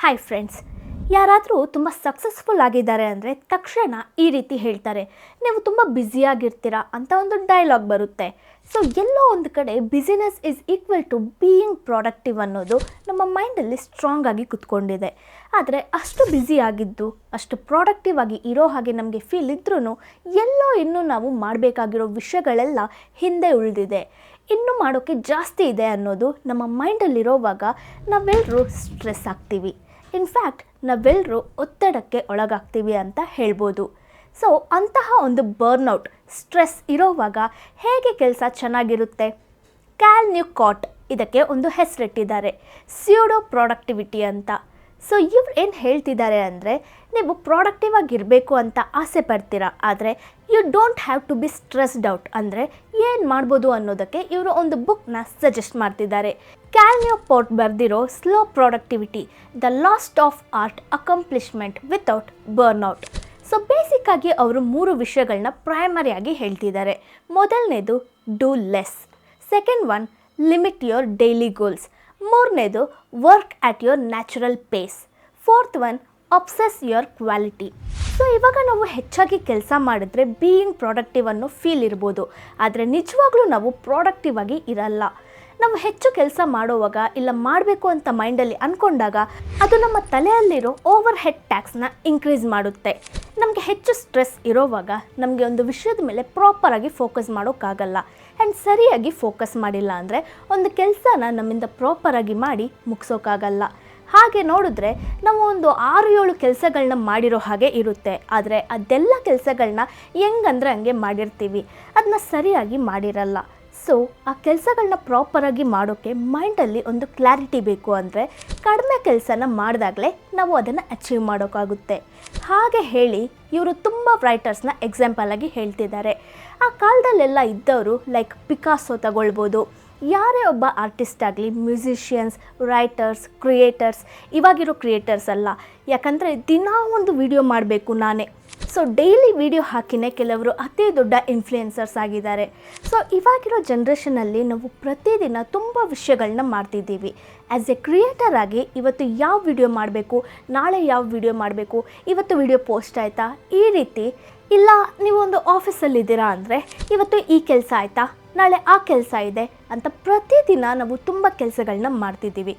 Hi friends, ಯಾರಾದರೂ ತುಂಬ successful ಆಗಿದ್ದಾರೆ ಅಂದರೆ ತಕ್ಷಣ ಈ ರೀತಿ ಹೇಳ್ತಾರೆ, ನೀವು ತುಂಬ ಬ್ಯುಸಿಯಾಗಿರ್ತೀರಾ ಅಂತ ಒಂದು ಡೈಲಾಗ್ ಬರುತ್ತೆ. ಸೊ ಎಲ್ಲೋ ಒಂದು ಕಡೆ business is equal to being productive ಅನ್ನೋದು ನಮ್ಮ ಮೈಂಡಲ್ಲಿ ಸ್ಟ್ರಾಂಗ್ ಆಗಿ ಕುತ್ಕೊಂಡಿದೆ. ಆದರೆ ಅಷ್ಟು ಬ್ಯುಸಿ ಆಗಿದ್ದು ಅಷ್ಟು ಪ್ರಾಡಕ್ಟಿವ್ ಆಗಿ ಇರೋ ಹಾಗೆ ನಮಗೆ ಫೀಲ್ ಇದ್ರೂ ಎಲ್ಲೋ ಇನ್ನೂ ನಾವು ಮಾಡಬೇಕಾಗಿರೋ ವಿಷಯಗಳೆಲ್ಲ ಹಿಂದೆ ಉಳಿದಿದೆ, ಇನ್ನೂ ಮಾಡೋಕ್ಕೆ ಜಾಸ್ತಿ ಇದೆ ಅನ್ನೋದು ನಮ್ಮ ಮೈಂಡಲ್ಲಿರೋವಾಗ ನಾವೆಲ್ಲರೂ ಸ್ಟ್ರೆಸ್ ಆಗ್ತೀವಿ. ಇನ್ಫ್ಯಾಕ್ಟ್ ನಾವೆಲ್ಲರೂ ಒತ್ತಡಕ್ಕೆ ಒಳಗಾಗ್ತೀವಿ ಅಂತ ಹೇಳ್ಬೋದು. ಸೊ ಅಂತಹ ಒಂದು ಬರ್ನ್ಔಟ್ ಸ್ಟ್ರೆಸ್ ಇರೋವಾಗ ಹೇಗೆ ಕೆಲಸ ಚೆನ್ನಾಗಿರುತ್ತೆ? ಕ್ಯಾಲ್ ನ್ಯೂಕಾಟ್ ಇದಕ್ಕೆ ಒಂದು ಹೆಸರಿಟ್ಟಿದ್ದಾರೆ, ಸ್ಯೂಡೋ ಪ್ರಾಡಕ್ಟಿವಿಟಿ ಅಂತ. ಸೊ ಇವ್ರು ಏನು ಹೇಳ್ತಿದ್ದಾರೆ ಅಂದರೆ, ನೀವು ಪ್ರಾಡಕ್ಟಿವ್ ಆಗಿರಬೇಕು ಅಂತ ಆಸೆ ಪಡ್ತೀರಾ, ಆದರೆ you don't have to be stressed out. ಅಂದರೆ ಏನು ಮಾಡ್ಬೋದು ಅನ್ನೋದಕ್ಕೆ ಇವರು ಒಂದು ಬುಕ್ನ ಸಜೆಸ್ಟ್ ಮಾಡ್ತಿದ್ದಾರೆ. ಕ್ಯಾಲ್ ನ್ಯೂಕಾಟ್ ಬರೆದಿರೋ slow productivity, the last of art accomplishment without burnout. So ಬೇಸಿಕ್ಕಾಗಿ ಅವರು 3 ವಿಷಯಗಳನ್ನ ಪ್ರೈಮರಿಯಾಗಿ ಹೇಳ್ತಿದ್ದಾರೆ. ಮೊದಲನೇದು do less, second one limit your daily goals, ಮೂರನೇದು work at your natural phase, fourth one obsess your quality. So ಇವಾಗ ನಾವು ಹೆಚ್ಚಾಗಿ ಕೆಲಸ ಮಾಡಿದ್ರೆ ಬೀಯಿಂಗ್ ಪ್ರಾಡಕ್ಟಿವ್ ಅನ್ನೋ ಫೀಲ್ ಇರ್ಬೋದು, ಆದರೆ ನಿಜವಾಗ್ಲೂ ನಾವು ಪ್ರಾಡಕ್ಟಿವ್ ಆಗಿ ಇರಲ್ಲ. ನಾವು ಹೆಚ್ಚು ಕೆಲಸ ಮಾಡುವಾಗ ಇಲ್ಲ ಮಾಡಬೇಕು ಅಂತ ಮೈಂಡಲ್ಲಿ ಅಂದ್ಕೊಂಡಾಗ ಅದು ನಮ್ಮ ತಲೆಯಲ್ಲಿರೋ ಓವರ್ ಹೆಡ್ ಟ್ಯಾಕ್ಸ್ನ ಇನ್ಕ್ರೀಸ್ ಮಾಡುತ್ತೆ. ನಮಗೆ ಹೆಚ್ಚು ಸ್ಟ್ರೆಸ್ ಇರೋವಾಗ ನಮಗೆ ಒಂದು ವಿಷಯದ ಮೇಲೆ ಪ್ರಾಪರಾಗಿ ಫೋಕಸ್ ಮಾಡೋಕ್ಕಾಗಲ್ಲ. ಆ್ಯಂಡ್ ಸರಿಯಾಗಿ ಫೋಕಸ್ ಮಾಡಿಲ್ಲ ಅಂದರೆ ಒಂದು ಕೆಲಸನ ನಮ್ಮಿಂದ ಪ್ರಾಪರಾಗಿ ಮಾಡಿ ಮುಗಿಸೋಕ್ಕಾಗಲ್ಲ. ಹಾಗೆ ನೋಡಿದ್ರೆ ನಾವು ಒಂದು 6-7 ಕೆಲಸಗಳನ್ನ ಮಾಡಿರೋ ಹಾಗೆ ಇರುತ್ತೆ, ಆದರೆ ಅದೆಲ್ಲ ಕೆಲಸಗಳನ್ನ ಹೆಂಗಂದ್ರೆ ಹಂಗೆ ಮಾಡಿರ್ತೀವಿ, ಅದನ್ನ ಸರಿಯಾಗಿ ಮಾಡಿರಲ್ಲ. ಸೊ ಆ ಕೆಲಸಗಳನ್ನ ಪ್ರಾಪರಾಗಿ ಮಾಡೋಕ್ಕೆ ಮೈಂಡಲ್ಲಿ ಒಂದು ಕ್ಲಾರಿಟಿ ಬೇಕು. ಅಂದರೆ ಕಡಿಮೆ ಕೆಲಸನ ಮಾಡಿದಾಗಲೇ ನಾವು ಅದನ್ನು ಅಚೀವ್ ಮಾಡೋಕ್ಕಾಗುತ್ತೆ. ಹಾಗೆ ಹೇಳಿ ಇವರು ತುಂಬ ರೈಟರ್ಸ್ನ ಎಕ್ಸಾಂಪಲಾಗಿ ಹೇಳ್ತಿದ್ದಾರೆ. ಆ ಕಾಲದಲ್ಲೆಲ್ಲ ಇದ್ದವರು ಲೈಕ್ ಪಿಕಾಸೋ ತಗೊಳ್ಬೋದು, ಯಾರೇ ಒಬ್ಬ ಆರ್ಟಿಸ್ಟ್ ಆಗಲಿ, ಮ್ಯೂಸಿಷಿಯನ್ಸ್, ರೈಟರ್ಸ್, ಕ್ರಿಯೇಟರ್ಸ್, ಇವಾಗಿರೋ ಕ್ರಿಯೇಟರ್ಸ್ ಅಲ್ಲ. ಯಾಕಂದರೆ ದಿನಾ ಒಂದು ವಿಡಿಯೋ ಮಾಡಬೇಕು ನಾನೇ, ಸೊ ಡೈಲಿ ವಿಡಿಯೋ ಹಾಕಿನೇ ಕೆಲವರು ಅತಿ ದೊಡ್ಡ ಇನ್ಫ್ಲುಯೆನ್ಸರ್ಸ್ ಆಗಿದ್ದಾರೆ. ಸೊ ಇವಾಗಿರೋ ಜನ್ರೇಷನಲ್ಲಿ ನಾವು ಪ್ರತಿದಿನ ತುಂಬ ವಿಷಯಗಳನ್ನ ಮಾಡ್ತಿದ್ದೀವಿ. ಆ್ಯಸ್ ಎ ಕ್ರಿಯೇಟರ್ ಆಗಿ ಇವತ್ತು ಯಾವ ವಿಡಿಯೋ ಮಾಡಬೇಕು, ನಾಳೆ ಯಾವ ವಿಡಿಯೋ ಮಾಡಬೇಕು, ಇವತ್ತು ವಿಡಿಯೋ ಪೋಸ್ಟ್ ಆಯಿತಾ, ಈ ರೀತಿ. ಇಲ್ಲ ನೀವು ಒಂದು ಆಫೀಸಲ್ಲಿದ್ದೀರಾ ಅಂದರೆ ಇವತ್ತು ಈ ಕೆಲಸ ಆಯಿತಾ, ನಾಳೆ ಆ ಕೆಲಸ ಇದೆ ಅಂತ ಪ್ರತಿದಿನ ನಾವು ತುಂಬ ಕೆಲಸಗಳನ್ನ ಮಾಡ್ತಿದ್ದೀವಿ.